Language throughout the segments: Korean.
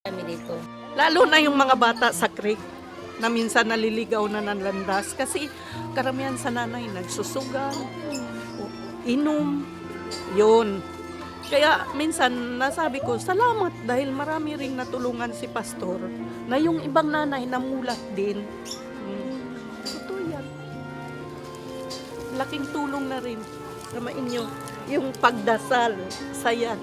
kami dito. Lalo na yung mga bata sa creek na minsan naliligaw na ng landas kasi karamihan sa nanay nagsusugal, o inom, yun. Kaya minsan nasabi ko, salamat dahil marami ring natulungan si pastor na yung ibang nanay namulat din. Totoo yan. Laking tulong na rin sa inyo yung pagdasal sa yan.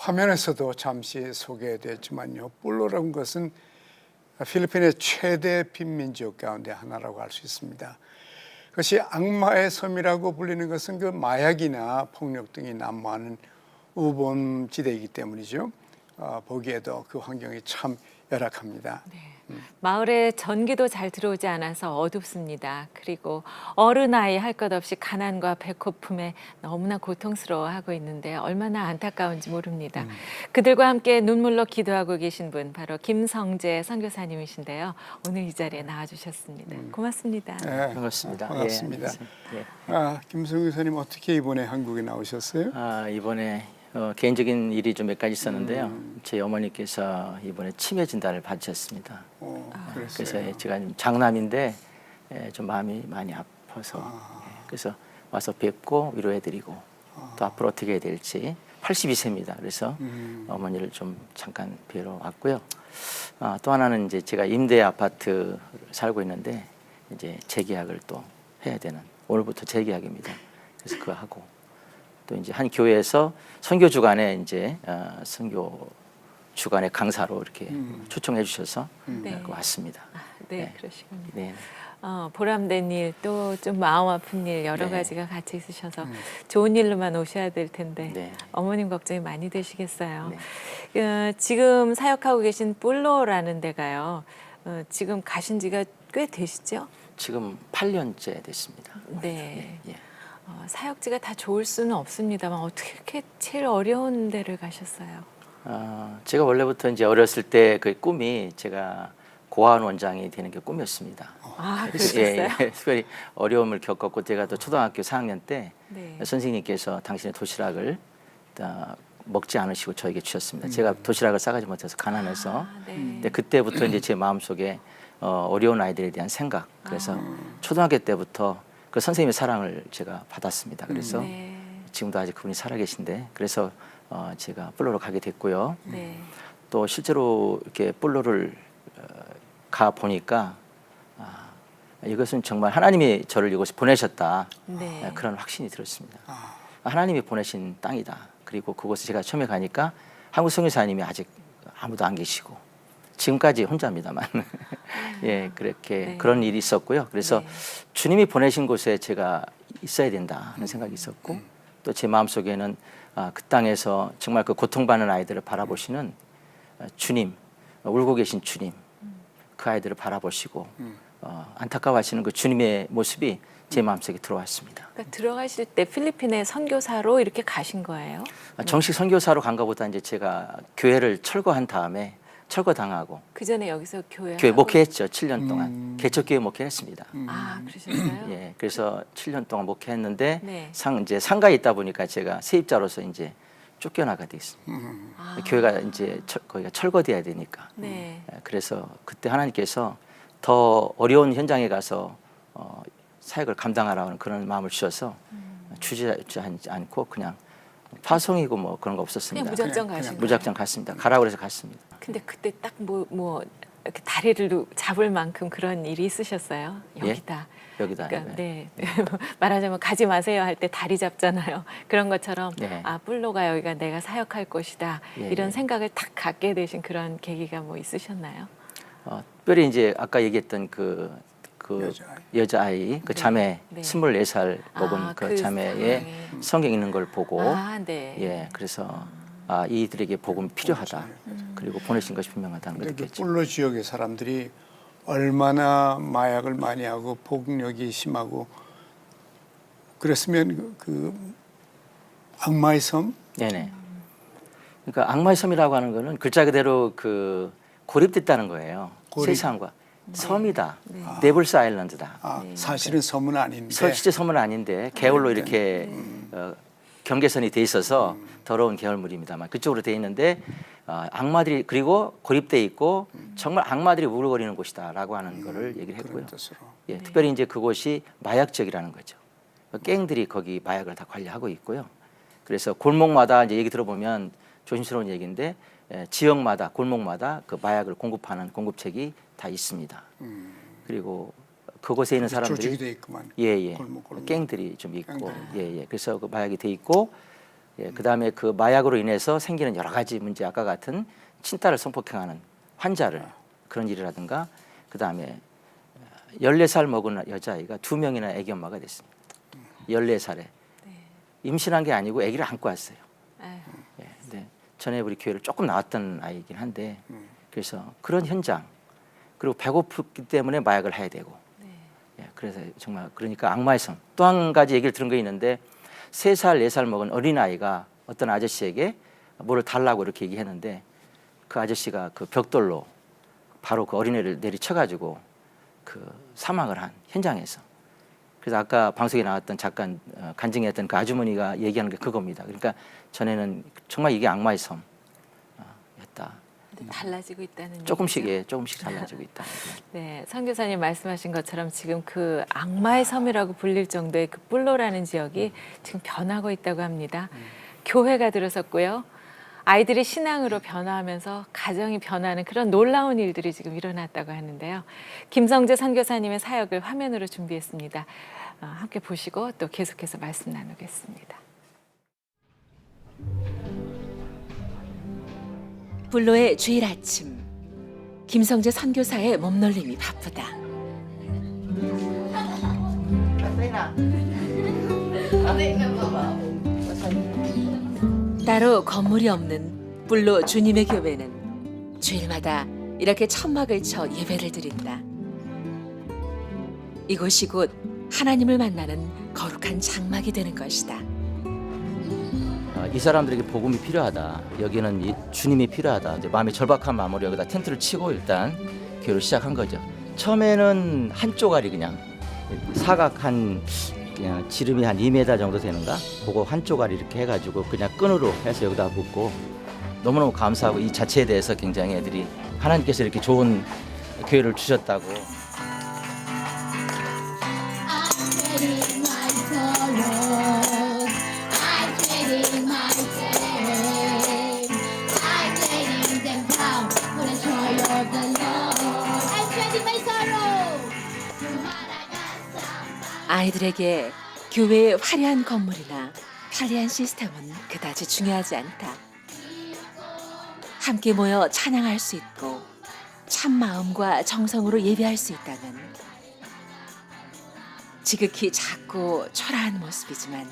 화면에서도 잠시 소개됐지만요. 뿔로라는 것은 필리핀의 최대 빈민족 가운데 하나라고 할 수 있습니다. 그것이 악마의 섬이라고 불리는 것은 그 마약이나 폭력 등이 난무하는 우범지대이기 때문이죠. 보기에도 그 환경이 참 열악합니다. 네. 마을에 전기도 잘 들어오지 않아서 어둡습니다. 그리고 어른아이 할 것 없이 가난과 배고픔에 너무나 고통스러워하고 있는데 얼마나 안타까운지 모릅니다. 그들과 함께 눈물로 기도하고 계신 분 바로 김성재 선교사님이신데요. 오늘 이 자리에 나와주셨습니다. 고맙습니다. 네, 반갑습니다. 반갑습니다. 예. 김성규 선생님 어떻게 이번에 한국에 나오셨어요? 이번에 개인적인 일이 좀 몇 가지 있었는데요. 제 어머니께서 이번에 치매 진단을 받으셨습니다. 그래서 제가 좀 장남인데 좀 마음이 많이 아파서 그래서 와서 뵙고 위로해드리고 또 앞으로 어떻게 해야 될지 82세입니다. 그래서 어머니를 좀 잠깐 뵈러 왔고요. 또 하나는 이제 제가 임대 아파트 살고 있는데 이제 재계약을 또 해야 되는 오늘부터 재계약입니다. 그래서 그거 하고 또 이제 한 교회에서 선교 주간에 이제 선교 주간의 강사로 이렇게 초청해 주셔서 네. 왔습니다. 네, 그러시군요. 네. 보람된 일, 또 좀 마음 아픈 일 여러 네. 가지가 같이 있으셔서 좋은 일로만 오셔야 될 텐데 네. 어머님 걱정이 많이 되시겠어요. 네. 지금 사역하고 계신 뿔로라는 데가요. 지금 가신 지가 꽤 되시죠? 지금 8년째 됐습니다. 네. 예. 사역지가 다 좋을 수는 없습니다만 어떻게 이렇게 제일 어려운 데를 가셨어요? 제가 원래부터 이제 어렸을 때 그 꿈이 제가 고아원 원장이 되는 게 꿈이었습니다. 그러셨어요? 특별히 어려움을 겪었고 제가 또 초등학교 4학년 때 네. 선생님께서 당신의 도시락을 먹지 않으시고 저에게 주셨습니다. 제가 도시락을 싸가지 못해서 가난해서 네. 근데 그때부터 이제 제 마음속에 어려운 아이들에 대한 생각 그래서 초등학교 때부터 그 선생님의 사랑을 제가 받았습니다. 그래서 네. 지금도 아직 그분이 살아계신데 그래서 제가 뿔로로 가게 됐고요. 네. 또 실제로 이렇게 뿔로를 가 보니까 이것은 정말 하나님이 저를 이곳에 보내셨다 네. 그런 확신이 들었습니다. 하나님이 보내신 땅이다. 그리고 그곳에 제가 처음에 가니까 한국 선교사님이 아직 아무도 안 계시고 지금까지 혼자입니다만 예 그렇게 네. 그런 일이 있었고요. 그래서 네. 주님이 보내신 곳에 제가 있어야 된다 하는 생각이 있었고 또 제 마음속에는 그 땅에서 정말 그 고통받는 아이들을 바라보시는 주님 울고 계신 주님 그 아이들을 바라보시고 안타까워하시는 그 주님의 모습이 제 마음속에 들어왔습니다. 그러니까 들어가실 때 필리핀에 선교사로 이렇게 가신 거예요? 정식 선교사로 간 것보다 이제 제가 교회를 철거한 다음에 철거당하고 그 전에 여기서 교회 목회했죠. 7년 동안 개척교회 목회했습니다. 그러셨어요? 예, 그래서 7년 동안 목회했는데 네. 이제 상가에 있다 보니까 제가 세입자로서 이제 쫓겨나게 돼 있습니다. 교회가 이제 거기가 철거돼야 되니까. 네. 그래서 그때 하나님께서 더 어려운 현장에 가서 사역을 감당하라는 그런 마음을 주셔서 주저하지 않고 그냥 파송이고 뭐 그런 거 없었습니다. 그냥 무작정 가신 거예요? 무작정 갔습니다. 가라고 그래서 갔습니다. 근데 그때 딱 뭐 이렇게 다리를 잡을 만큼 그런 일이 있으셨어요? 예? 여기다. 여기다. 그러니까 네. 네. 말하자면 가지 마세요 할 때 다리 잡잖아요. 그런 것처럼 네. 뿔로가 여기가 내가 사역할 곳이다. 예, 이런 예. 생각을 딱 갖게 되신 그런 계기가 뭐 있으셨나요? 특별히 이제 아까 얘기했던 그 여자아이 그 네. 자매 네. 24살 먹은 그 그 자매의 상황에. 성경 읽는 걸 보고 네. 예 그래서 이들에게 복음이 필요하다 그리고 보내신 것이 분명하다는 걸 근데 그 느꼈죠. 뿔로 지역의 사람들이 얼마나 마약을 많이 하고 폭력이 심하고 그랬으면 그 악마의 섬 네네. 그러니까 악마의 섬이라고 하는 거는 글자 그대로 그 고립됐다는 거예요. 고립. 세상과 섬이다. 네블스 아일랜드다. 사실은 섬은 아닌데 실제 섬은 아닌데 개울로 이렇게 경계선이 돼 있어서 더러운 개울물입니다만 그쪽으로 돼 있는데 악마들이 그리고 고립돼 있고 정말 악마들이 우글거리는 곳이다라고 하는 거를 얘기를 했고요. 그런 뜻으로. 예, 특별히 이제 그곳이 마약 지역이라는 거죠. 갱들이 거기 마약을 다 관리하고 있고요. 그래서 골목마다 이제 얘기 들어보면 조심스러운 얘기인데 지역마다 골목마다 그 마약을 공급하는 공급책이 다 있습니다. 그리고 그곳에 있는 조직이 사람들이 돼 있구만. 예예 골목. 갱들이 좀 있고 갱들. 예예 그래서 그 마약이 돼 있고 그다음에 그 마약으로 인해서 생기는 여러 가지 문제 아까 같은 친딸을 성폭행하는 환자를 그런 일이라든가 그다음에 14살 먹은 여자아이가 2명이나 애기 엄마가 됐습니다. 14살에 임신한 게 아니고 아기를 안고 왔어요. 아유. 예, 근데 전에 우리 교회를 조금 나왔던 아이긴 한데 그래서 그런 현장 그리고 배고프기 때문에 마약을 해야 되고 예, 그래서 정말 그러니까 악마의 섬. 또 한 가지 얘기를 들은 게 있는데 3살, 4살 먹은 어린아이가 어떤 아저씨에게 뭐를 달라고 이렇게 얘기했는데 그 아저씨가 그 벽돌로 바로 그 어린애를 내리쳐가지고 그 사망을 한 현장에서. 그래서 아까 방송에 나왔던 잠깐 간증했던 그 아주머니가 얘기하는 게 그겁니다. 그러니까 전에는 정말 이게 악마의 섬였다. 달라지고 있다는 조금씩 얘기죠? 예, 조금씩 달라지고 있다. 네, 선교사님 말씀하신 것처럼 지금 그 악마의 섬이라고 불릴 정도의 그 뿔로라는 지역이 지금 변하고 있다고 합니다. 교회가 들어섰고요. 아이들이 신앙으로 변화하면서 가정이 변하는 그런 놀라운 일들이 지금 일어났다고 하는데요. 김성재 선교사님의 사역을 화면으로 준비했습니다. 함께 보시고 또 계속해서 말씀 나누겠습니다. 불로의 주일 아침, 김성재 선교사의 몸놀림이 바쁘다. 따로 건물이 없는 불로 주님의 교회는 주일마다 이렇게 천막을 쳐 예배를 드린다. 이곳이 곧 하나님을 만나는 거룩한 장막이 되는 것이다. 이 사람들에게 복음이 필요하다. 여기는 이 주님이 필요하다. 이제 마음이 절박한 마음으로 여기다 텐트를 치고 일단 교회를 시작한 거죠. 처음에는 한 쪼가리 그냥 사각 그냥 지름이 한 2m 정도 되는가? 그거 한 쪼가리 이렇게 해가지고 그냥 끈으로 해서 여기다 붓고 너무너무 감사하고 이 자체에 대해서 굉장히 애들이 하나님께서 이렇게 좋은 교회를 주셨다고. 아이들에게 교회의 화려한 건물이나 편리한 시스템은 그다지 중요하지 않다. 함께 모여 찬양할 수 있고 참 마음과 정성으로 예배할 수 있다면 지극히 작고 초라한 모습이지만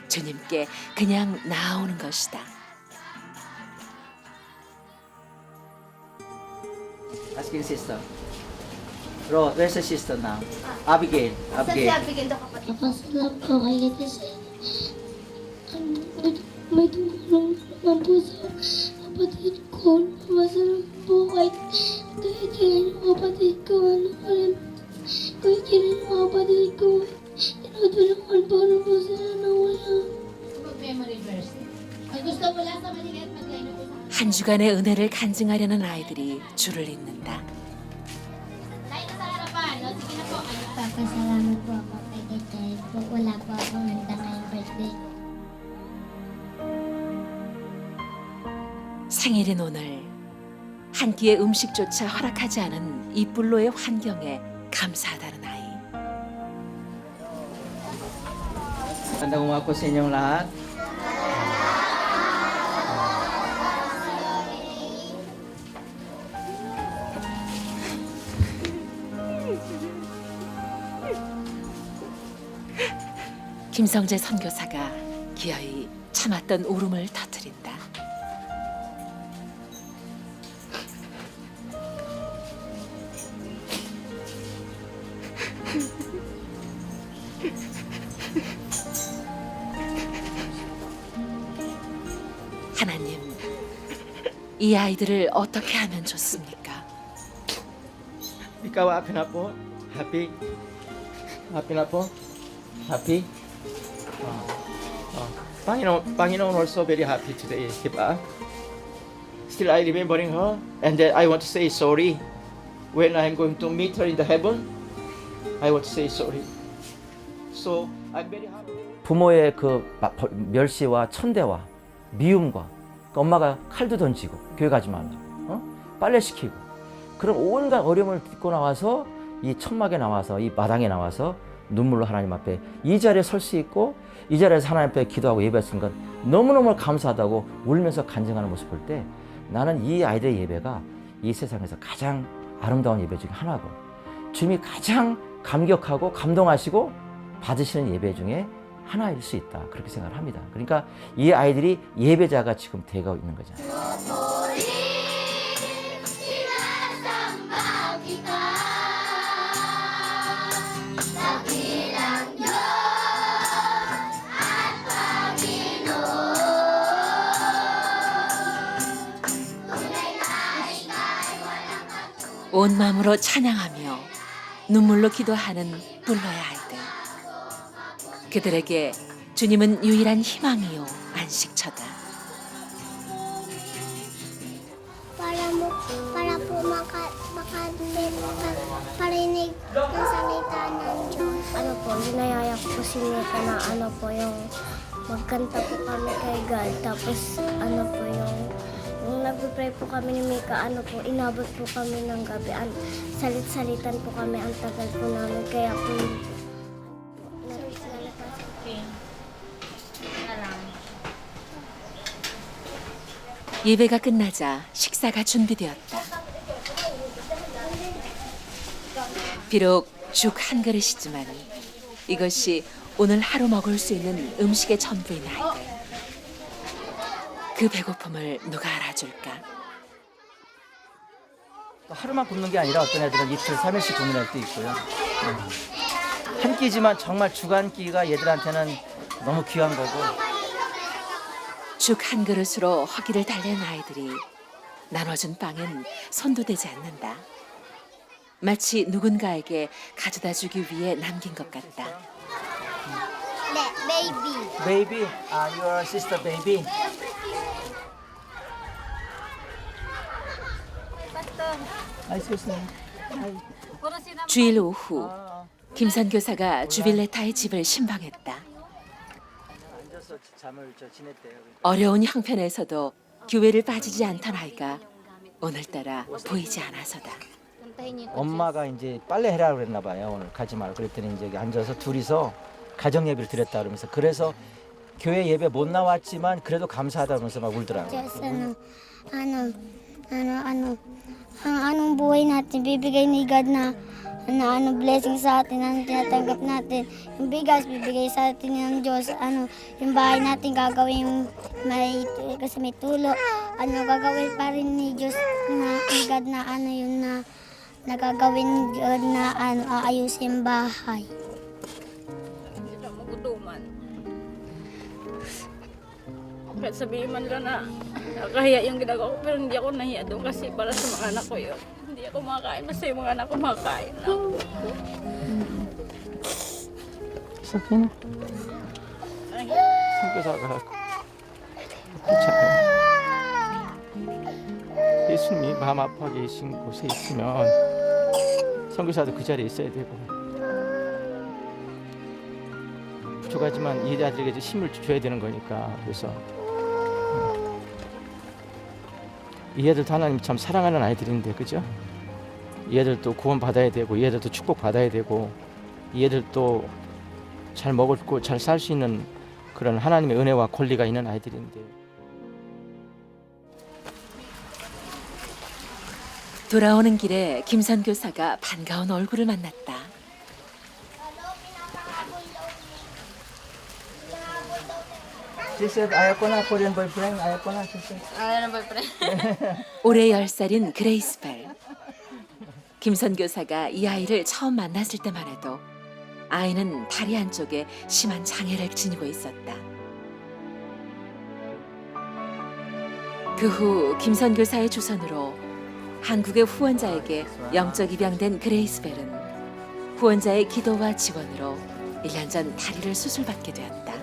주님께 그냥 나아오는 것이다. Asking sister. Ro, where's the sister now? Abigail. Napasarap po kayo kasi may tumulong naman po sa kapatid ko. Napasarap po kahit kailan yung kapatid ko. Kahit kailan yung kapatid ko. Tinutulungan po na po sila na wala. Memory verse. Pag gusto mo lang sa maliit, mag-line po sa 한 주간의 은혜를 간증하려는 아이들이 줄을 잇는다. Tayo na sa harapan. O, sige na po. Papasalamat po ako kay Teacher po. Wala po akong handa ngayong birthday. 생일인 오늘 한 끼의 음식조차 허락하지 않은 이 불로의 환경에 감사하다는 아이. Magandang umaga po sa inyong lahat. 김성재 선교사가 기어이 참았던 울음을 터뜨린다. 하나님, 이 아이들을 어떻게 하면 좋습니까? Ikaw happy na po? Happy? Happy na po? Happy? Panginoon also very happy today, di ba? Still I remembering her, and then I want to say sorry. When I'm going to meet her in the heaven, I want to say sorry. So I'm very happy. 부모의 그 멸시와 천대와 미움과 그 엄마가 칼도 던지고 교회 가지 말라, 빨래 시키고 그런 온갖 어려움을 딛고 나와서 이 천막에 나와서 이 마당에 나와서 눈물로 하나님 앞에 이 자리에 설 수 있고 이 자리에서 하나님 앞에 기도하고 예배했던 건 너무너무 감사하다고 울면서 간증하는 모습 볼 때 나는 이 아이들의 예배가 이 세상에서 가장 아름다운 예배 중에 하나고 주님이 가장 감격하고 감동하시고 받으시는 예배 중에 하나일 수 있다, 그렇게 생각을 합니다. 그러니까 이 아이들이 예배자가 지금 되고 있는 거잖아요. 온 마음으로 찬양하며 눈물로 기도하는 불로의 아이들. 그들에게 주님은 유일한 희망이요 안식처다. Para po makaparinig ng salita ng Diyos. Ano po, ginayaya ko po si Mika na ano po yung magkanta po kami kay God. Tapos ano po yung nagpipray po kami ni Mika, ano po, inabot po kami ng gabi. Salit-salitan po kami, ang tagal po namin. Kaya po 예배가 끝나자 식사가 준비되었다. 비록 죽 한 그릇이지만 이것이 오늘 하루 먹을 수 있는 음식의 전부인 아이들. 그 배고픔을 누가 알아줄까? 또 하루만 굶는 게 아니라 어떤 애들은 이틀, 3일씩 굶는 애들도 있고요. 한 끼지만 정말 죽 한 끼가 얘들한테는 너무 귀한 거고 죽 한 그릇으로 허기를 달랜 아이들이 나눠준 빵엔 손도 대지 않는다. 마치 누군가에게 가져다 주기 위해 남긴 것 같다. 네, baby. Baby, your sister baby. 주일 오후 김선 교사가 주빌레타의 집을 신방했다. 앉아서 잠을 지냈대요. 어려운 형편에서도 교회를 빠지지 않던 아이가 오늘따라 보이지 않아서다. 엄마가 이제 빨래 해라 그랬나 봐요. 오늘 가지 말고 그랬더니 이제 앉아서 둘이서 가정 예배를 드렸다 그러면서 그래서 교회 예배 못 나왔지만 그래도 감사하다 그러면서 막 울더라고요. Diyos, ang anong buhay natin bibigay ni God na blessing sa atin, ano tinatanggap natin. Yung bigas bibigay sa atin ng Diyos, yung bahay natin gagawin kasi may tulo, gagawin pa rin ni Diyos na ni God na yun na nagagawin ni God na aayusin bahay. Kahit sabihin man lang na nakahiya yung ginagawa ko, pero hindi ako nahiya doon kasi para sa mga anak ko yun. Hindi ako makakain, basta yung mga anak ko makakain lang. sakit na. 선교사가 그렇잖아요. 예수님이 마음 아파하게 계신 곳에 있으면 선교사도 그 자리에 있어야 되고 부족하지만 이 아들에게 힘을 줘야 되는 거니까 그래서 이 애들도 하나님 참 사랑하는 아이들인데 그죠? 이 애들도 구원 받아야 되고 이 애들도 축복 받아야 되고 이 애들도 잘 먹고 잘 살 수 있는 그런 하나님의 은혜와 권리가 있는 아이들인데 돌아오는 길에 김선 교사가 반가운 얼굴을 만났다. She said, ayaw ko na Korean boyfriend. ayaw ko na. She said. 올해 10살인 그레이스벨. 김선 교사가 이 아이를 처음 만났을 때만 해도 아이는 다리 한쪽에 심한 장애를 지니고 있었다. 그 후 김선 교사의 주선으로 한국의 후원자에게 영적 입양된 그레이스벨은 후원자의 기도와 지원으로 1년 전 다리를 수술받게 되었다.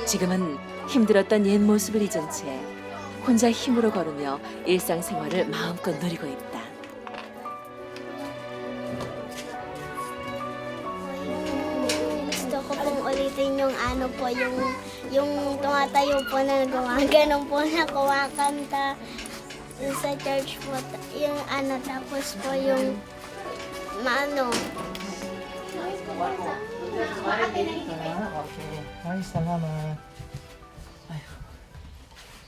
지금은 힘들었던 옛 모습을 잊은 채 혼자 힘으로 걸으며 일상생활을 마음껏 누리고 있다. Gusto ko pong ulitin yung ano po, yung tumatayo po na gumagano po na kumakanta sa church po. Yung ano, tapos po yung maano. 아이, 살라마.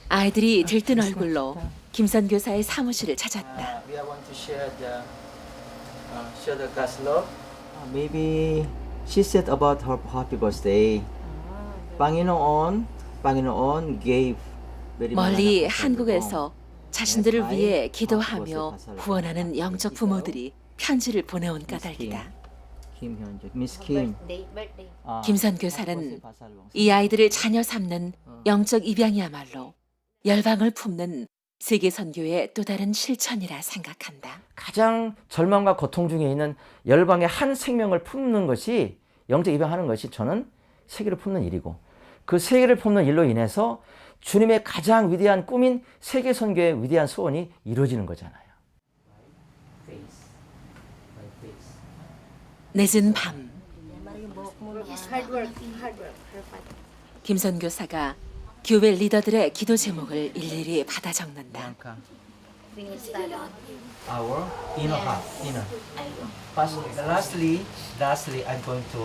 아이들이 들뜬 얼굴로 김선 교사의 사무실을 찾았다. We want to share the God's love. Maybe she said about her happy birthday. Panginoon gave very 멀리 많은 한국에서 자신들을 위해 기도하며 후원하는 영적 부모들이 편지를 보내온 까닭이다. 김현주, 미스 김. 김선 교사는 이 아이들을 자녀 삼는 영적 입양이야말로 열방을 품는 세계 선교의 또 다른 실천이라 생각한다. 가장 절망과 고통 중에 있는 열방의 한 생명을 품는 것이 영적 입양하는 것이 저는 세계를 품는 일이고 그 세계를 품는 일로 인해서 주님의 가장 위대한 꿈인 세계 선교의 위대한 소원이 이루어지는 거잖아요. 늦은 밤 김선 교사가 교회 리더들의 기도 제목을 일일이 받아 적는다. Our inner heart, inner. Lastly, I'm going to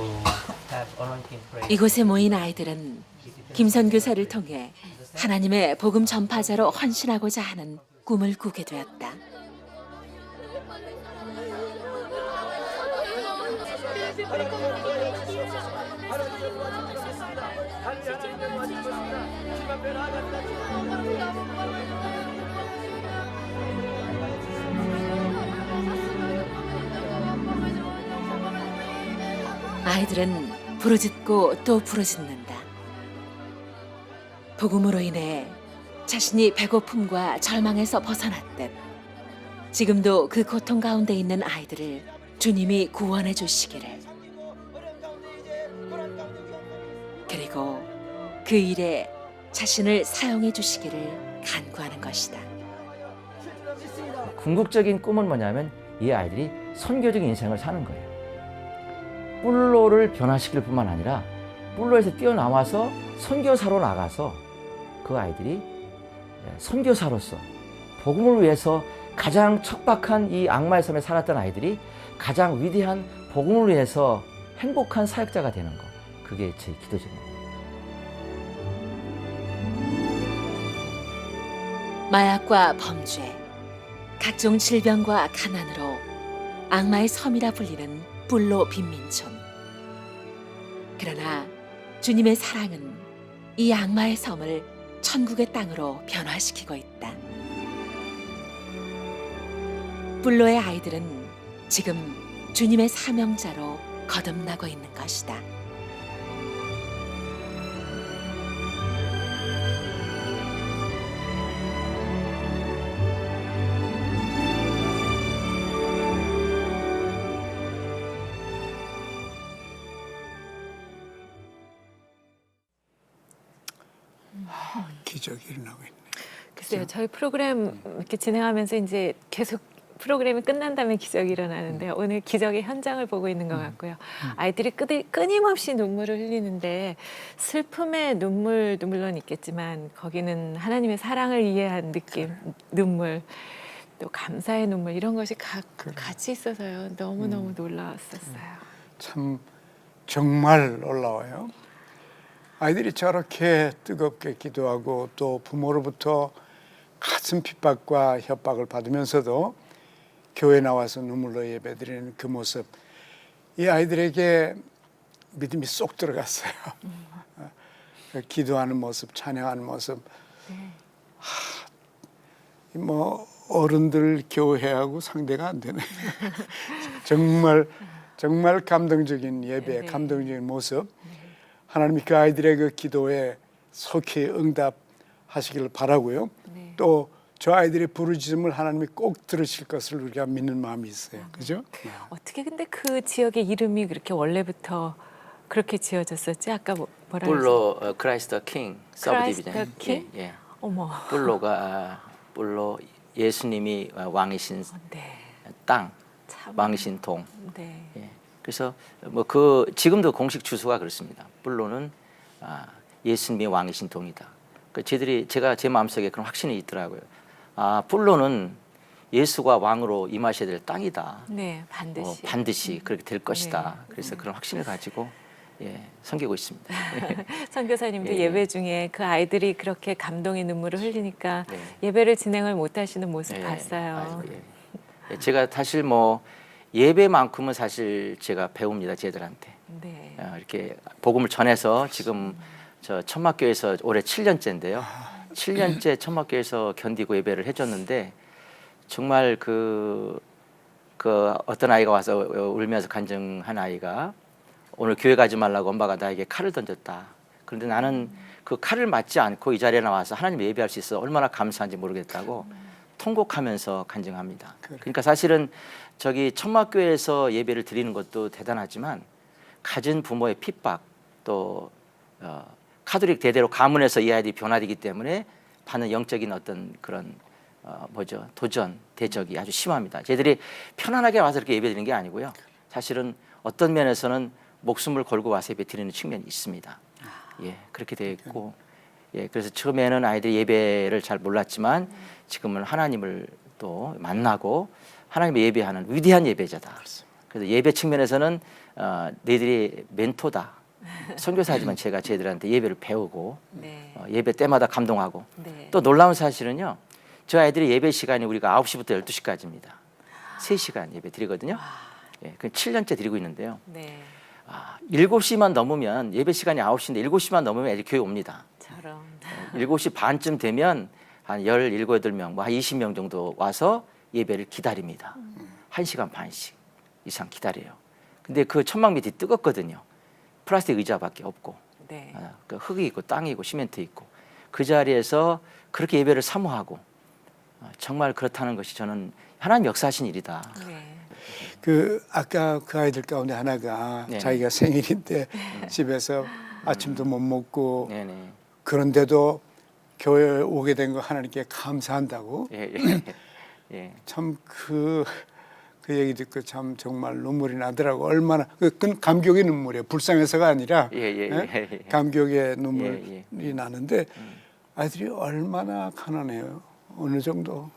have anointing prayer. 이곳에 모인 아이들은 김선 교사를 통해 하나님의 복음 전파자로 헌신하고자 하는 꿈을 꾸게 되었다. 아이들은 부르짖고 또 부르짖는다. 복음으로 인해 자신이 배고픔과 절망에서 벗어났듯 지금도 그 고통 가운데 있는 아이들을 주님이 구원해 주시기를, 그리고 그 일에 자신을 사용해 주시기를 간구하는 것이다. 궁극적인 꿈은 뭐냐면 이 아이들이 선교적인 인생을 사는 거예요. 뿔로를 변화시킬 뿐만 아니라 뿔로에서 뛰어나와서 선교사로 나가서 그 아이들이 선교사로서 복음을 위해서 가장 척박한 이 악마의 섬에 살았던 아이들이 가장 위대한 복음을 위해서 행복한 사역자가 되는 것, 그게 제 기도 제목입니다. 마약과 범죄, 각종 질병과 가난으로 악마의 섬이라 불리는 뿔로 빈민촌. 그러나 주님의 사랑은 이 악마의 섬을 천국의 땅으로 변화시키고 있다. 뿔로의 아이들은 지금 주님의 사명자로 거듭나고 있는 것이다. 기적이 일어나고 있네. 글쎄요, 저희 프로그램 이렇게 진행하면서 이제 계속 프로그램이 끝난 다음에 기적이 일어나는데 오늘 기적의 현장을 보고 있는 것 같고요. 아이들이 끊임없이 눈물을 흘리는데 슬픔의 눈물도 물론 있겠지만 거기는 하나님의 사랑을 이해한 느낌, 눈물, 또 감사의 눈물 이런 것이 같이 있어서요. 너무너무 놀라웠었어요. 참 정말 놀라워요. 아이들이 저렇게 뜨겁게 기도하고 또 부모로부터 가슴 핍박과 협박을 받으면서도 교회 나와서 눈물로 예배드리는 그 모습, 이 아이들에게 믿음이 쏙 들어갔어요. 기도하는 모습, 찬양하는 모습. 뭐 어른들 교회하고 상대가 안 되네. 정말 감동적인 예배, 감동적인 모습. 하나님이 그 아이들의 그 기도에 속히 응답하시기를 바라고요. 또 저 아이들의 부르짖음을 하나님이 꼭 들으실 것을 우리가 믿는 마음이 있어요. 그죠? 어떻게 근데 그 지역의 이름이 그렇게 원래부터 그렇게 지어졌었지? 아까 뭐라 불로 크라이스트 킹 서브디비전. 크라이스트 킹? 예, 예. 어머. 불로 예수님이 왕이신 네. 땅, 참. 왕이신 동. 네. 예. 그래서 뭐 지금도 공식 주소가 그렇습니다. 불로는 예수님이 왕이신 동이다. 제가 제 마음속에 그런 확신이 있더라고요. 불로는 예수가 왕으로 임하셔야 될 땅이다. 네, 반드시. 반드시 그렇게 될 것이다. 네. 그래서 그런 확신을 가지고 섬기고 있습니다. 선교사님도 예, 예. 예배 중에 그 아이들이 그렇게 감동의 눈물을 흘리니까 네. 예배를 진행을 못 하시는 모습 예, 봤어요. 아이고, 예. 제가 사실 뭐 예배만큼은 사실 제가 배웁니다, 쟤들한테. 네. 이렇게 복음을 전해서 지금 저 천막교에서 올해 7년째인데요. 7년째 천막교에서 견디고 예배를 해줬는데 정말 그 어떤 아이가 와서 울면서 간증한 아이가 오늘 교회 가지 말라고 엄마가 나에게 칼을 던졌다. 그런데 나는 그 칼을 맞지 않고 이 자리에 나와서 하나님 예배할 수 있어 얼마나 감사한지 모르겠다고 통곡하면서 간증합니다. 그러니까 사실은 저기 천막교회에서 예배를 드리는 것도 대단하지만 가진 부모의 핍박 또 카톨릭 대대로 가문에서 이 아이들이 변화되기 때문에 받는 영적인 어떤 그런 도전, 대적이 아주 심합니다. 저희들이 편안하게 와서 이렇게 예배 드리는 게 아니고요. 사실은 어떤 면에서는 목숨을 걸고 와서 예배 드리는 측면이 있습니다. 예, 그렇게 되어 있고, 예, 그래서 처음에는 아이들이 예배를 잘 몰랐지만 지금은 하나님을 또 만나고 하나님의 예배하는 위대한 예배자다. 그래서 예배 측면에서는 너희들이 멘토다. 선교사지만 제가 쟤들한테 예배를 배우고 네. 예배 때마다 감동하고 네. 또 놀라운 사실은요. 저 아이들의 예배 시간이 우리가 9시부터 12시까지입니다. 3시간 예배 드리거든요. 예, 그 7년째 드리고 있는데요. 네. 7시만 넘으면 예배 시간이 9시인데 7시만 넘으면 애들이 교회 옵니다. 저런. 7시 반쯤 되면 한 17, 8명, 뭐 한 20명 정도 와서 예배를 기다립니다. 1시간 반씩 이상 기다려요. 근데 그 천막 밑이 뜨겁거든요. 플라스틱 의자밖에 없고 네. 그 흙이 있고 땅이 있고 시멘트 있고 그 자리에서 그렇게 예배를 사모하고 정말 그렇다는 것이 저는 하나님 역사하신 일이다. 네. 아까 그 아이들 가운데 하나가 네네. 자기가 생일인데 집에서 아침도 못 먹고 네네. 그런데도 교회에 오게 된 거 하나님께 감사한다고. 예, 예, 예. 참 그 얘기 듣고 참 정말 눈물이 나더라고. 얼마나 그건 감격의 눈물이에요. 불쌍해서가 아니라 예, 예, 예? 예, 예. 감격의 눈물이 예, 예. 나는데 아이들이 얼마나 가난해요. 어느 정도.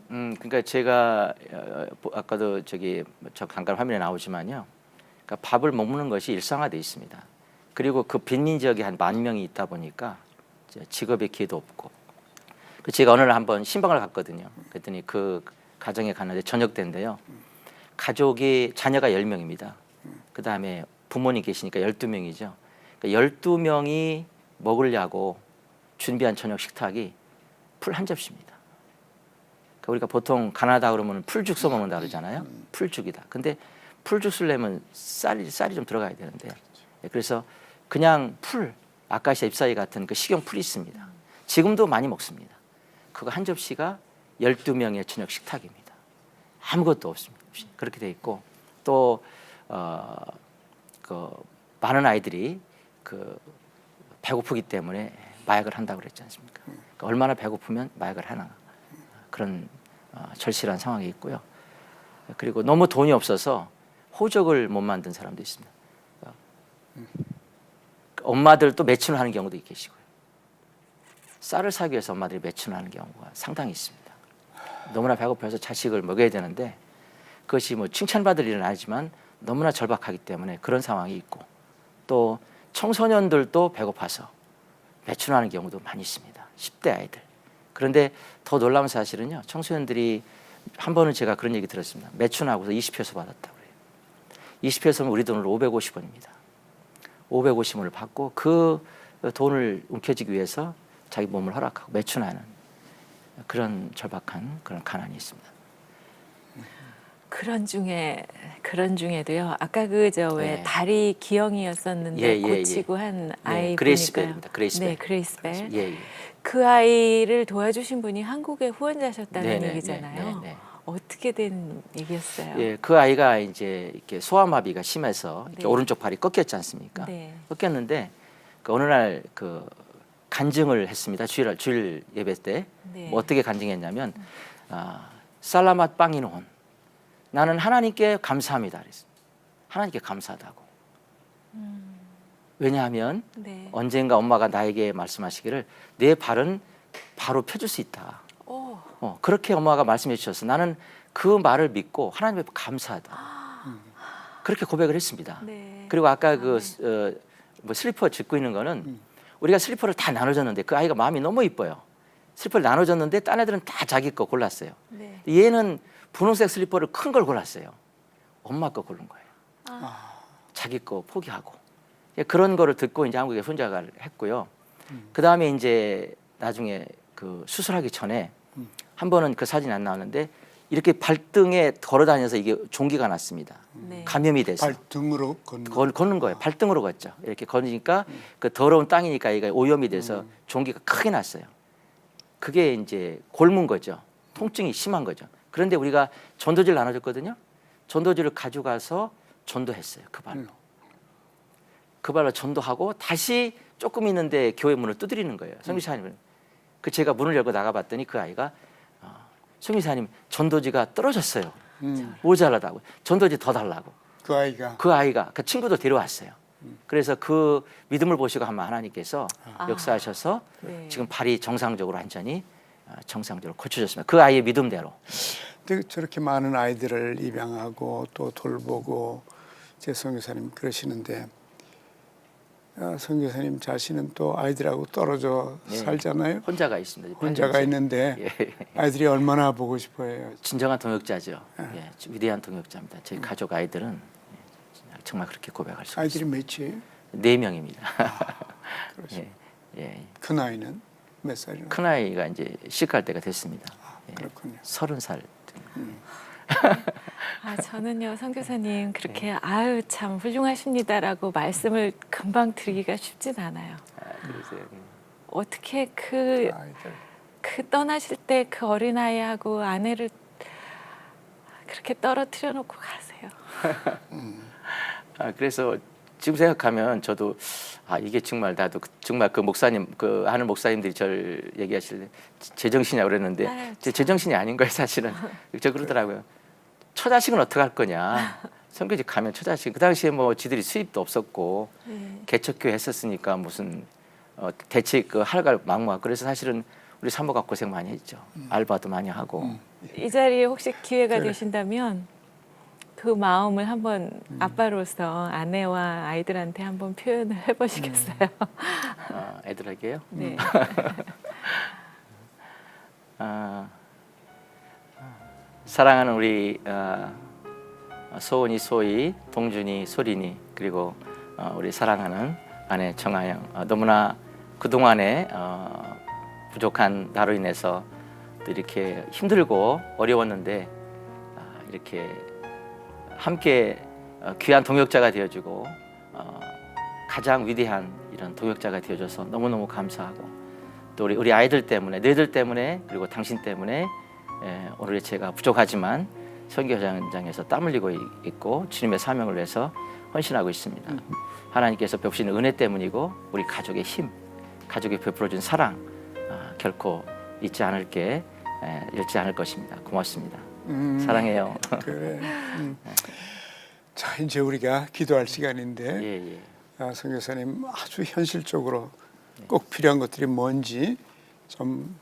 그러니까 제가 아까도 저 잠깐 화면에 나오지만요. 그러니까 밥을 못 먹는 것이 일상화돼 있습니다. 그리고 그 빈민 지역에 한 10,000명이 있다 보니까 직업의 기회도 없고. 제가 어느 날 한번 신방을 갔거든요. 그랬더니 그 가정에 갔는데 저녁 때인데요. 가족이 자녀가 10명입니다. 그 다음에 부모님 계시니까 12명이죠. 그러니까 12명이 먹으려고 준비한 저녁 식탁이 풀 한 접시입니다. 그러니까 우리가 보통 가난하다 그러면 풀죽 써먹는다 그러잖아요. 풀죽이다. 근데 풀죽을 내면 쌀이 좀 들어가야 되는데 그래서 그냥 풀, 아카시아 잎사귀 같은 그 식용 풀이 있습니다. 지금도 많이 먹습니다. 그거 한 접시가 12명의 저녁 식탁입니다. 아무것도 없습니다. 그렇게 돼 있고 또 많은 아이들이 배고프기 때문에 마약을 한다고 그랬지 않습니까? 그러니까 얼마나 배고프면 마약을 하나 그런 절실한 상황이 있고요. 그리고 너무 돈이 없어서 호적을 못 만든 사람도 있습니다. 엄마들도 매춘을 하는 경우도 계시고요. 쌀을 사기 위해서 엄마들이 매춘을 하는 경우가 상당히 있습니다. 너무나 배고파서 자식을 먹여야 되는데 그것이 뭐 칭찬받을 일은 아니지만 너무나 절박하기 때문에 그런 상황이 있고 또 청소년들도 배고파서 매춘하는 경우도 많이 있습니다. 10대 아이들. 그런데 더 놀라운 사실은요. 청소년들이 한 번은 제가 그런 얘기 들었습니다. 매춘하고서 20페소 받았다고 그래요. 20페소면 우리 돈으로 550원입니다. 550원을 받고 그 돈을 움켜쥐기 위해서 자기 몸을 허락하고 매춘하는 그런 절박한 그런 가난이 있습니다. 그런 중에도요. 아까 왜 네. 다리 기형이었었는데 예, 예, 고치고 한 예. 아이 그레이스벨입니다. 보니까요. 그레이스벨. 네, 그레이스벨. 예, 예. 그 아이를 도와주신 분이 한국의 후원자셨다는 네네, 얘기잖아요. 네. 어떻게 된 얘기였어요? 예, 그 아이가 이제 이렇게 소아마비가 심해서 이렇게 네. 오른쪽 발이 꺾였지 않습니까? 네. 꺾였는데 그 어느 날 그 간증을 했습니다. 주일 예배 때. 네. 뭐 어떻게 간증했냐면 살라맛 빵이논, 나는 하나님께 감사합니다. 그랬습니다. 하나님께 감사하다고. 왜냐하면 네. 언젠가 엄마가 나에게 말씀하시기를 내 발은 바로 펴줄 수 있다. 오. 그렇게 엄마가 말씀해 주셔서 나는 그 말을 믿고 하나님께 감사하다. 그렇게 고백을 했습니다. 네. 그리고 아까 그 뭐 슬리퍼 짚고 있는 거는 우리가 슬리퍼를 다 나눠줬는데 그 아이가 마음이 너무 이뻐요. 슬리퍼를 나눠줬는데 딴 애들은 다 자기 거 골랐어요. 네. 얘는 분홍색 슬리퍼를 큰 걸 골랐어요. 엄마 거 고른 거예요. 자기 거 포기하고. 그런 거를 듣고 이제 한국에 혼자가 했고요. 그 다음에 이제 나중에 그 수술하기 전에 한 번은 그 사진 안 나왔는데 이렇게 발등에 걸어다녀서 이게 종기가 났습니다. 네. 감염이 돼서 발등으로 걷는 걷는 거예요. 발등으로 걷죠. 이렇게 걸으니까 그 더러운 땅이니까 이게 오염이 돼서 종기가 크게 났어요. 그게 이제 곪은 거죠. 통증이 심한 거죠. 그런데 우리가 전도지를 나눠줬거든요. 전도지를 가져가서 전도했어요. 그 발로. 그 발로 전도하고 다시 조금 있는데 교회 문을 두드리는 거예요. 성교사님은. 그 제가 문을 열고 나가봤더니 그 아이가 성교사님 전도지가 떨어졌어요. 모자라다고. 전도지 더 달라고. 그 아이가 그 친구도 데려왔어요. 그래서 그 믿음을 보시고 한번 하나님께서 역사하셔서 네. 지금 발이 정상적으로 완전히 정상적으로 고쳐졌습니다. 그 아이의 믿음대로. 근데 저렇게 많은 아이들을 입양하고 또 돌보고 제 선교사님 그러시는데 선교사님 자신은 또 아이들하고 떨어져 네. 살잖아요. 혼자가 있습니다. 혼자가 있는데 예. 아이들이 얼마나 보고 싶어해요. 진정한 동역자죠. 예, 위대한 동역자입니다. 저희 가족 아이들은 정말 그렇게 고백할 수 아이들이 있습니다. 몇이에요? 4명입니다. 그러시죠. 예. 큰 아이는 몇 살이나? 큰 아이가 이제 시집갈 때가 됐습니다. 그렇군요. 30살. 저는요, 선교사님 그렇게 아유 참 훌륭하십니다라고 말씀을 금방 드리기가 쉽진 않아요. 그러세요. 어떻게 그 아이들. 떠나실 때 그 어린 아이하고 아내를 그렇게 떨어뜨려 놓고 가세요. 그래서 지금 생각하면 저도 이게 정말 나도 정말 그 목사님 그 하는 목사님들이 저를 얘기하실 때 제정신이라고 그랬는데 아유, 제 제정신이 아닌 거예요 사실은. 저 그러더라고요. 처자식은 어떻게 할 거냐. 선교집 가면 처자식. 그 당시에 뭐 지들이 수입도 없었고 네. 개척교회 했었으니까 무슨 대책 그 할갈 막무하고 그래서 사실은 우리 사모가 고생 많이 했죠. 알바도 많이 하고. 이 자리에 혹시 기회가 그래. 되신다면 그 마음을 한번 아빠로서 아내와 아이들한테 한번 표현을 해보시겠어요? 애들에게요. 네. 사랑하는 우리 소은이, 소희, 동준이, 소린이 그리고 우리 사랑하는 아내 정아영 너무나 그동안에 부족한 나로 인해서 또 이렇게 힘들고 어려웠는데 이렇게 함께 귀한 동역자가 되어주고 가장 위대한 이런 동역자가 되어줘서 너무너무 감사하고 또 우리 아이들 때문에 너희들 때문에 그리고 당신 때문에 오늘 제가 부족하지만 선교장장에서 땀 흘리고 있고 주님의 사명을 위해서 헌신하고 있습니다. 하나님께서 베푸시는 은혜 때문이고 우리 가족의 힘, 가족이 베풀어준 사랑 결코 잊지 않을 것입니다. 고맙습니다. 사랑해요. 그래. 자 이제 우리가 기도할 시간인데 예. 선교사님 아주 현실적으로 꼭 필요한 것들이 뭔지 좀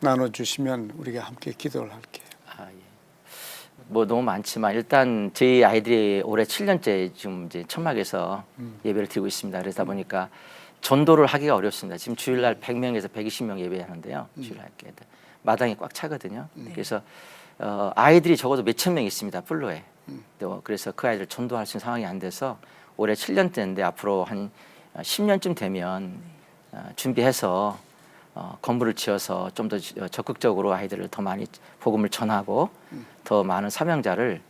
나눠주시면 우리가 함께 기도를 할게요. 예. 뭐 너무 많지만 일단 저희 아이들이 올해 7년째 지금 이제 천막에서 예배를 드리고 있습니다. 그러다 보니까 전도를 하기가 어렵습니다. 지금 주일날 100명에서 120명 예배하는데요. 주일날 마당이 꽉 차거든요. 그래서 아이들이 적어도 몇천 명 있습니다. 플로에. 그래서 그 아이들 전도할 수 있는 상황이 안 돼서 올해 7년째인데 앞으로 한 10년쯤 되면 준비해서 건물을 지어서 좀 더 적극적으로 아이들을 더 많이 복음을 전하고 더 많은 사명자를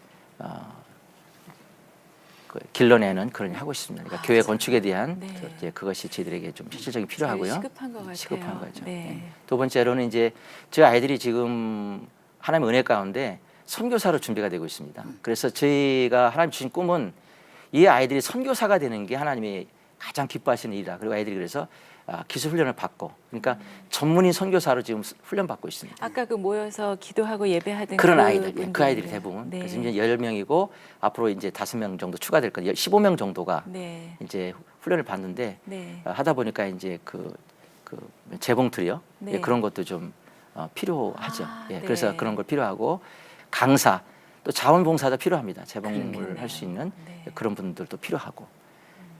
그 길러내는 그런 일 하고 있습니다. 그러니까 교회 건축에 대한 네. 이제 그것이 저희들에게 좀 실질적인 필요하고요. 시급한 것 같아요. 시급한 거죠. 네. 두 번째로는 이제 저희 아이들이 지금 하나님의 은혜 가운데 선교사로 준비가 되고 있습니다. 그래서 저희가 하나님 주신 꿈은 이 아이들이 선교사가 되는 게 하나님이 가장 기뻐하시는 일이다. 그리고 아이들이 그래서 기술 훈련을 받고, 그러니까 전문인 선교사로 지금 훈련 받고 있습니다. 아까 그 모여서 기도하고 예배하던 그런 그 아이들, 그 분들이요. 아이들이 대부분. 네. 그래서 이제 10명이고 앞으로 이제 5명 정도 추가될 거예요. 15명 정도가 네. 이제 훈련을 받는데 네. 하다 보니까 이제 그 재봉틀이요. 네. 예, 그런 것도 좀 필요하죠. 예, 네. 그래서 그런 걸 필요하고 강사 또 자원봉사도 필요합니다. 재봉을 할 수 있는 네. 그런 분들도 필요하고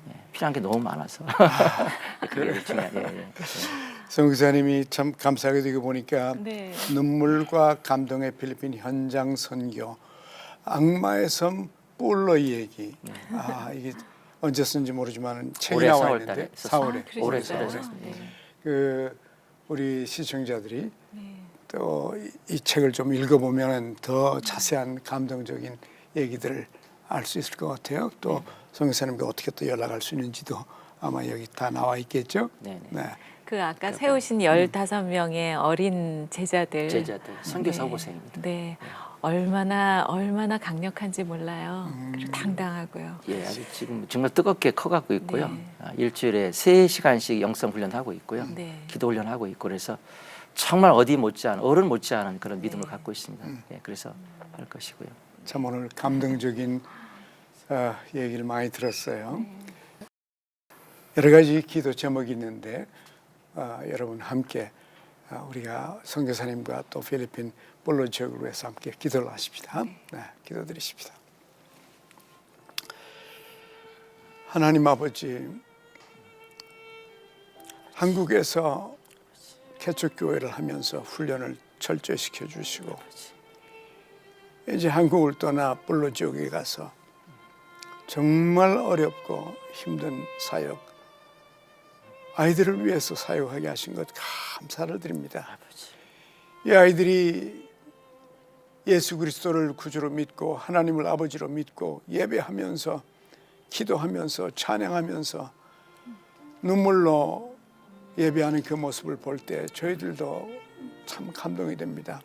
예, 필요한 게 너무 많아서 그게 중요한. 예, 예. 선교사님이 참 감사하게 되고 보니까 네. 눈물과 감동의 필리핀 현장 선교, 악마의 섬 뿔로 얘기. 이게 언제 쓴지 모르지만 책이 올해 나와 4월 있는데 달에 썼어요. 4월에 올해 그러셨어요? 썼어요. 네. 그 우리 시청자들이 네. 또 이 책을 좀 읽어보면 더 자세한 감동적인 얘기들을 알 수 있을 것 같아요. 또 선교사님과 어떻게 또 연락할 수 있는지도 아마 여기 다 나와 있겠죠. 네, 네. 그 아까 세우신 15명의 어린 제자들. 제자들 선교사 네. 후보생입니다. 네. 얼마나 강력한지 몰라요. 그리고 당당하고요. 예, 아주 지금 정말 뜨겁게 커가고 있고요. 네. 일주일에 3시간씩 영성 훈련하고 있고요. 네. 기도 훈련하고 있고 그래서 정말 어디 못지않은 어른 못지않은 그런 믿음을 갖고 있습니다. 예, 그래서 할 것이고요. 참 오늘 감동적인 얘기를 많이 들었어요. 여러 가지 기도 제목이 있는데 여러분 함께 우리가 선교사님과 또 필리핀 볼로 지역을 위해서 함께 기도를 하십시다. 네, 기도드리십시다. 하나님 아버지, 한국에서 개척교회를 하면서 훈련을 철저히 시켜주시고 이제 한국을 떠나 볼로 지역에 가서 정말 어렵고 힘든 사역, 아이들을 위해서 사역하게 하신 것 감사를 드립니다. 이 아이들이 예수 그리스도를 구주로 믿고 하나님을 아버지로 믿고 예배하면서 기도하면서 찬양하면서 눈물로 예배하는 그 모습을 볼 때 저희들도 참 감동이 됩니다.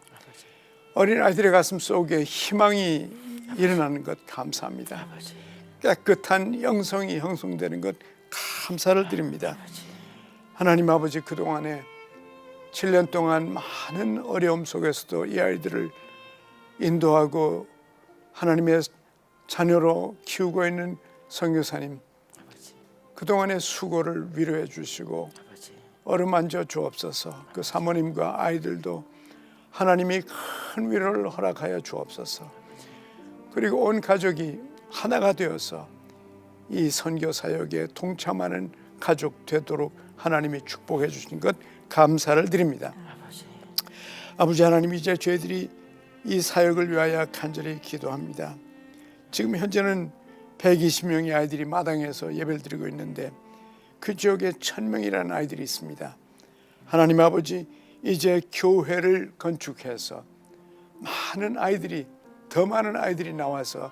어린 아이들의 가슴 속에 희망이 일어나는 것 감사합니다. 깨끗한 영성이 형성되는 것 감사를 드립니다. 하나님 아버지, 그동안에 7년 동안 많은 어려움 속에서도 이 아이들을 인도하고 하나님의 자녀로 키우고 있는 선교사님, 그동안의 수고를 위로해 주시고 어루만져 주옵소서. 그 사모님과 아이들도 하나님이 큰 위로를 허락하여 주옵소서. 그리고 온 가족이 하나가 되어서 이 선교 사역에 동참하는 가족 되도록 하나님이 축복해 주신 것 감사를 드립니다. 아버지 하나님, 이제 저희들이 이 사역을 위하여 간절히 기도합니다. 지금 현재는 120명의 아이들이 마당에서 예배를 드리고 있는데 그 지역에 1000명이라는 아이들이 있습니다. 하나님 아버지, 이제 교회를 건축해서 많은 아이들이, 더 많은 아이들이 나와서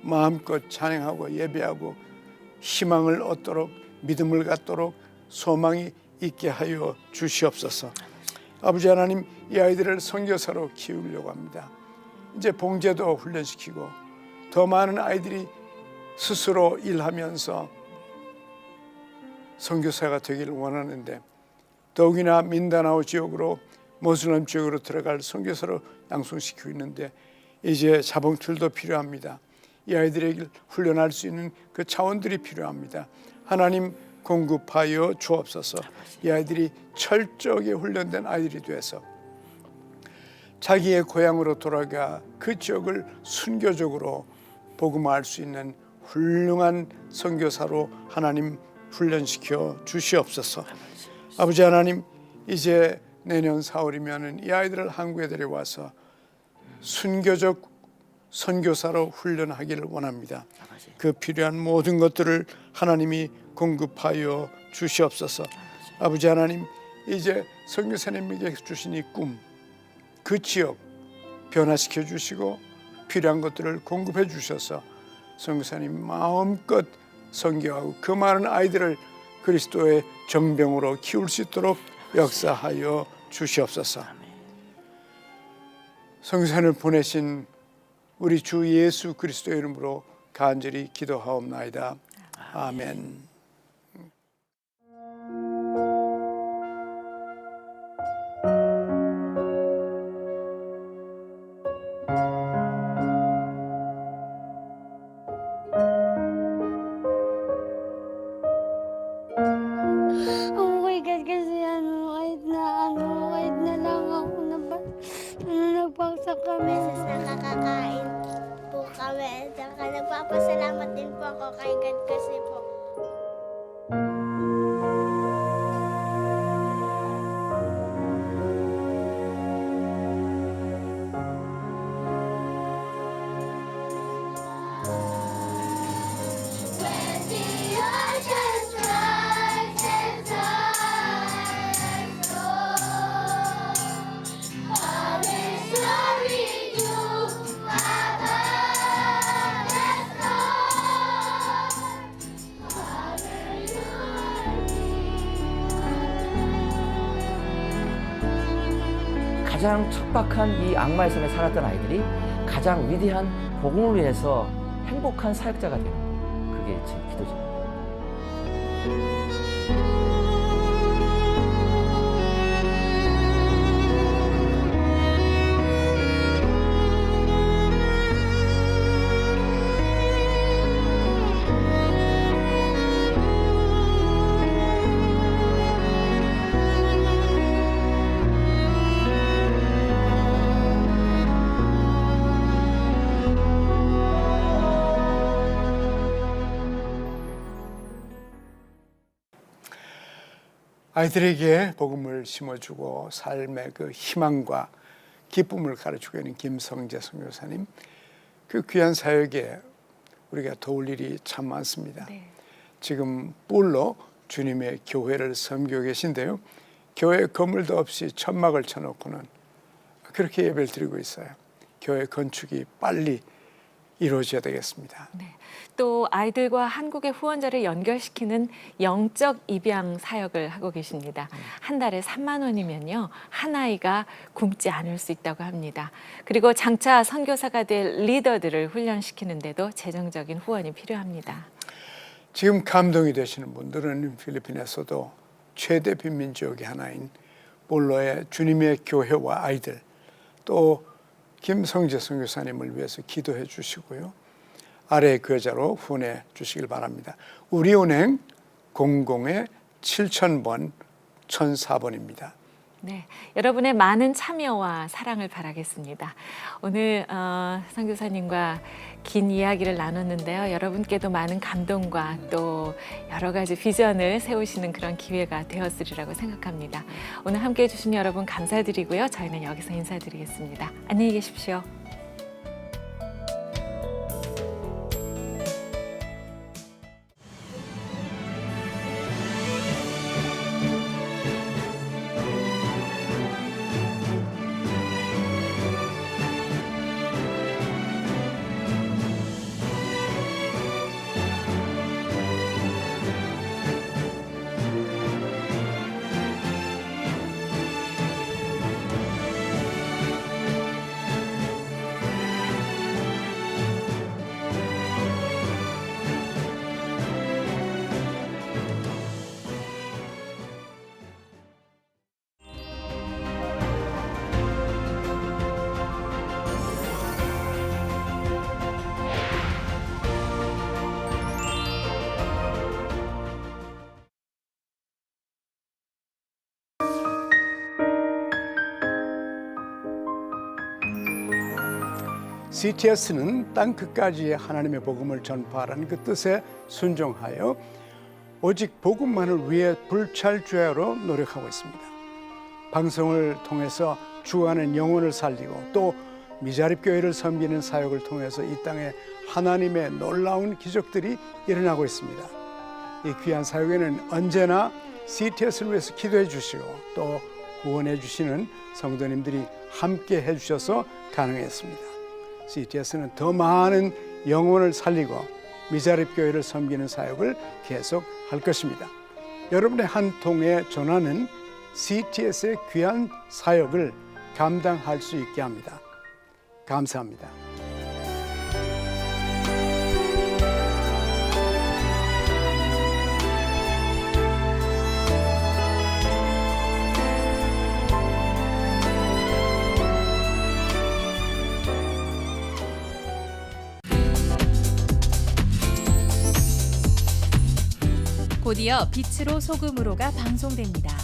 마음껏 찬양하고 예배하고 희망을 얻도록, 믿음을 갖도록 소망이 있게 하여 주시옵소서. 아버지 하나님, 이 아이들을 선교사로 키우려고 합니다. 이제 봉제도 훈련시키고 더 많은 아이들이 스스로 일하면서 선교사가 되기를 원하는데, 더욱이나 민다나오 지역으로, 모슬람 지역으로 들어갈 선교사로 양성시키고 있는데 이제 자봉틀도 필요합니다. 이 아이들에게 훈련할 수 있는 그 자원들이 필요합니다. 하나님 공급하여 주옵소서. 이 아이들이 철저하게 훈련된 아이들이 돼서 자기의 고향으로 돌아가 그 지역을 순교적으로 복음화할 수 있는 훌륭한 선교사로 하나님 훈련시켜 주시옵소서. 아버지 하나님, 이제 내년 4월이면 이 아이들을 한국에 데려와서 순교적 선교사로 훈련하기를 원합니다. 그 필요한 모든 것들을 하나님이 공급하여 주시옵소서. 아버지 하나님, 이제 선교사님에게 주신 이 꿈, 그 지역 변화시켜 주시고 필요한 것들을 공급해 주셔서 선교사님 마음껏 선교하고 그 많은 아이들을 그리스도의 정병으로 키울 수 있도록 역사하여 주시옵소서. 선교사님을 보내신 우리 주 예수 그리스도의 이름으로 간절히 기도하옵나이다. 아멘. Oh my God, kasi kahit na lang ako nagpaksa kami. Beses nakakakain po kami. Saka nagpapasalamat din po ako kay God kasi po. 가장 척박한 이 악마의 섬에 살았던 아이들이 가장 위대한 복음을 위해서 행복한 사역자가 되는 거. 그게 제 기도죠. 아이들에게 복음을 심어주고 삶의 그 희망과 기쁨을 가르치고 있는 김성재 선교사님, 그 귀한 사역에 우리가 도울 일이 참 많습니다. 네. 지금 뿔로 주님의 교회를 섬기고 계신데요. 교회 건물도 없이 천막을 쳐놓고는 그렇게 예배를 드리고 있어요. 교회 건축이 빨리 이루어져야 되겠습니다. 네. 또 아이들과 한국의 후원자를 연결시키는 영적 입양 사역을 하고 계십니다. 한 달에 3만 원이면요, 한 아이가 굶지 않을 수 있다고 합니다. 그리고 장차 선교사가 될 리더들을 훈련시키는데도 재정적인 후원이 필요합니다. 지금 감동이 되시는 분들은 필리핀에서도 최대 빈민 지역의 하나인 볼로의 주님의 교회와 아이들, 또 김성재 선교사님을 위해서 기도해 주시고요. 아래 계좌로 후원해 주시길 바랍니다. 우리은행 00-7000번 1004번입니다. 네, 여러분의 많은 참여와 사랑을 바라겠습니다. 오늘 선교사님과 긴 이야기를 나눴는데요. 여러분께도 많은 감동과 또 여러 가지 비전을 세우시는 그런 기회가 되었으리라고 생각합니다. 오늘 함께해 주신 여러분 감사드리고요. 저희는 여기서 인사드리겠습니다. 안녕히 계십시오. CTS는 땅 끝까지 하나님의 복음을 전파하라는 그 뜻에 순종하여 오직 복음만을 위해 불찰주야로 노력하고 있습니다. 방송을 통해서 죽어가는 영혼을 살리고 또 미자립 교회를 섬기는 사역을 통해서 이 땅에 하나님의 놀라운 기적들이 일어나고 있습니다. 이 귀한 사역에는 언제나 CTS를 위해서 기도해 주시고 또 후원해 주시는 성도님들이 함께 해 주셔서 가능했습니다. CTS는 더 많은 영혼을 살리고 미자립 교회를 섬기는 사역을 계속할 것입니다. 여러분의 한 통의 전화는 CTS의 귀한 사역을 감당할 수 있게 합니다. 감사합니다. 곧이어 빛으로 소금으로가 방송됩니다.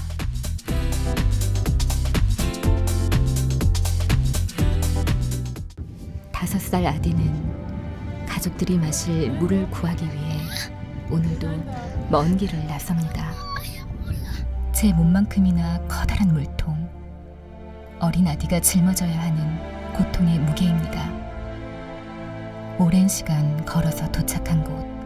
5살 아디는 가족들이 마실 물을 구하기 위해 오늘도 먼 길을 나섭니다. 제 몸만큼이나 커다란 물통, 어린 아디가 짊어져야 하는 고통의 무게입니다. 오랜 시간 걸어서 도착한 곳,